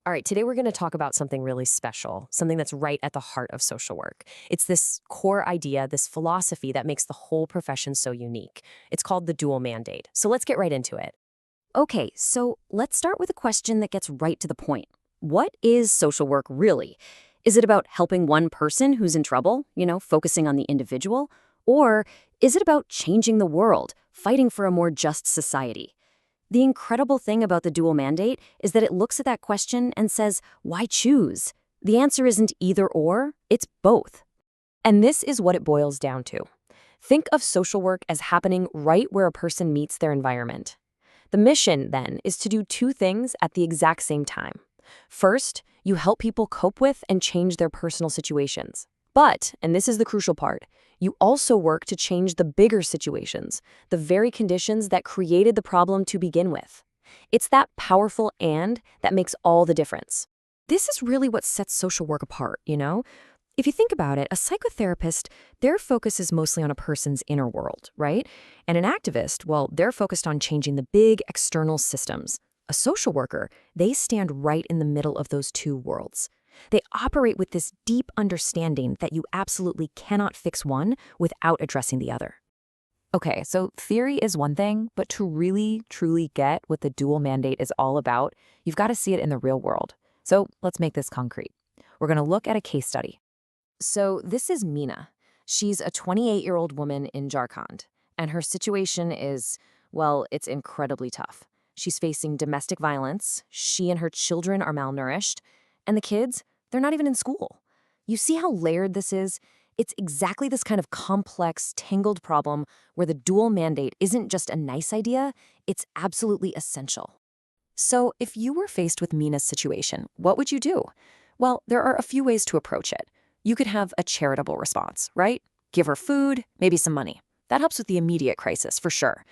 All right, today we're going to talk about something really special, something that's right at the heart of social work. It's this core idea, this philosophy that makes the whole profession so unique. It's called the dual mandate. So let's get right into it. Okay, so let's start with a question that gets right to the point. What is social work really? Is it about helping one person who's in trouble, focusing on the individual? Or is it about changing the world, fighting for a more just society? The incredible thing about the dual mandate is that it looks at that question and says, why choose? The answer isn't either or, it's both. And this is what it boils down to. Think of social work as happening right where a person meets their environment. The mission, then, is to do two things at the exact same time. First, you help people cope with and change their personal situations. But, and this is the crucial part, you also work to change the bigger situations, the very conditions that created the problem to begin with. It's that powerful and that makes all the difference. This is really what sets social work apart. If you think about it, a psychotherapist, their focus is mostly on a person's inner world, right? And an activist, well, they're focused on changing the big external systems. A social worker, they stand right in the middle of those two worlds. They operate with this deep understanding that you absolutely cannot fix one without addressing the other. Okay, so theory is one thing, but to really, truly get what the dual mandate is all about, you've got to see it in the real world. So let's make this concrete. We're going to look at a case study. So this is Meena. She's a 28-year-old woman in Jharkhand, and her situation is, well, it's incredibly tough. She's facing domestic violence, she and her children are malnourished, and the kids, they're not even in school. You see how layered this is? It's exactly this kind of complex, tangled problem where the dual mandate isn't just a nice idea, it's absolutely essential. So if you were faced with Meena's situation, what would you do? Well, there are a few ways to approach it. You could have a charitable response, right? Give her food, maybe some money. That helps with the immediate crisis, for sure.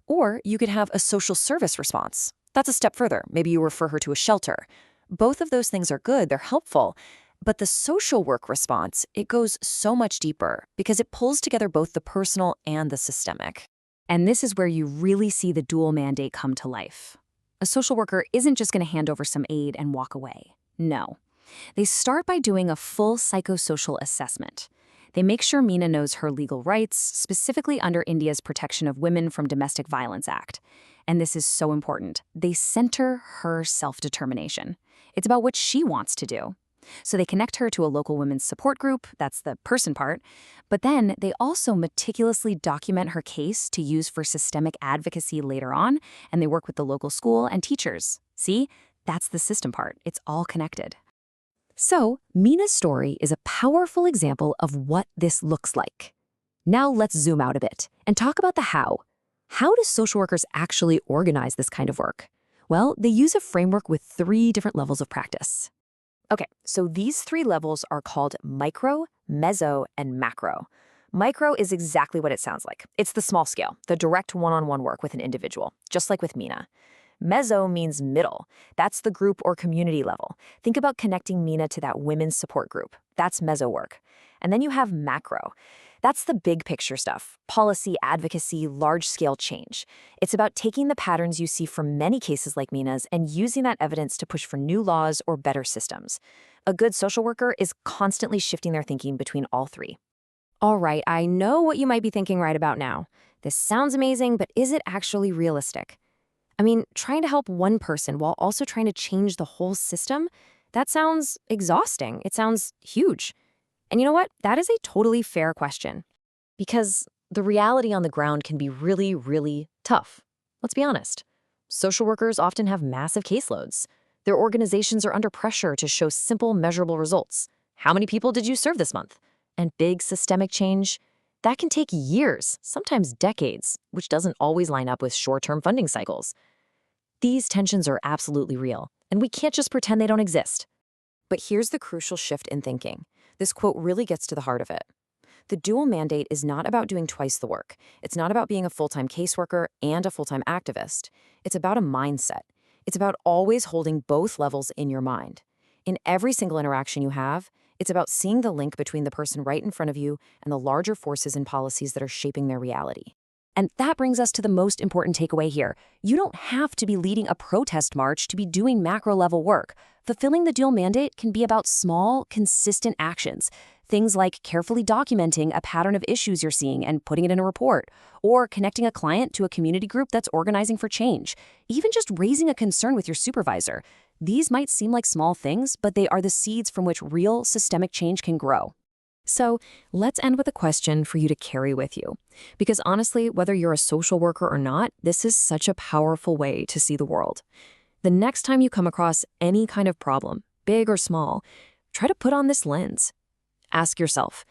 Or you could have a social service response. That's a step further. Maybe you refer her to a shelter. Both of those things are good, they're helpful. But the social work response, it goes so much deeper because it pulls together both the personal and the systemic. And this is where you really see the dual mandate come to life. A social worker isn't just going to hand over some aid and walk away. No. They start by doing a full psychosocial assessment. They make sure Meena knows her legal rights, specifically under India's Protection of Women from Domestic Violence Act. And this is so important. They center her self-determination. It's about what she wants to do. So they connect her to a local women's support group, that's the person part, but then they also meticulously document her case to use for systemic advocacy later on, and they work with the local school and teachers. See? That's the system part. It's all connected. So, Meena's story is a powerful example of what this looks like. Now let's zoom out a bit and talk about the how. How do social workers actually organize this kind of work? Well, they use a framework with 3 different levels of practice. Okay, so these 3 levels are called micro, meso, and macro. Micro is exactly what it sounds like. It's the small scale, the direct one-on-one work with an individual, just like with Meena. Meso means middle. That's the group or community level. Think about connecting Meena to that women's support group. That's meso work. And then you have macro. That's the big picture stuff. Policy, advocacy, large-scale change. It's about taking the patterns you see from many cases like Meena's and using that evidence to push for new laws or better systems. A good social worker is constantly shifting their thinking between all 3. All right, I know what you might be thinking right about now. This sounds amazing, but is it actually realistic? I mean, trying to help one person while also trying to change the whole system, that sounds exhausting. It sounds huge. And you know what? That is a totally fair question. Because the reality on the ground can be really, really tough. Let's be honest. Social workers often have massive caseloads. Their organizations are under pressure to show simple, measurable results. How many people did you serve this month? And big systemic change, that can take years, sometimes decades, which doesn't always line up with short-term funding cycles. These tensions are absolutely real, and we can't just pretend they don't exist. But here's the crucial shift in thinking. This quote really gets to the heart of it. The dual mandate is not about doing twice the work. It's not about being a full-time caseworker and a full-time activist. It's about a mindset. It's about always holding both levels in your mind. In every single interaction you have, it's about seeing the link between the person right in front of you and the larger forces and policies that are shaping their reality. And that brings us to the most important takeaway here. You don't have to be leading a protest march to be doing macro-level work. Fulfilling the dual mandate can be about small, consistent actions. Things like carefully documenting a pattern of issues you're seeing and putting it in a report, or connecting a client to a community group that's organizing for change, even just raising a concern with your supervisor. These might seem like small things, but they are the seeds from which real systemic change can grow. So let's end with a question for you to carry with you. Because honestly, whether you're a social worker or not, this is such a powerful way to see the world. The next time you come across any kind of problem, big or small, try to put on this lens. Ask yourself,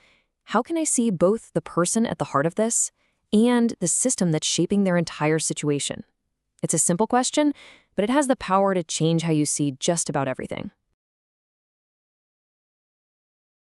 how can I see both the person at the heart of this and the system that's shaping their entire situation? It's a simple question, but it has the power to change how you see just about everything.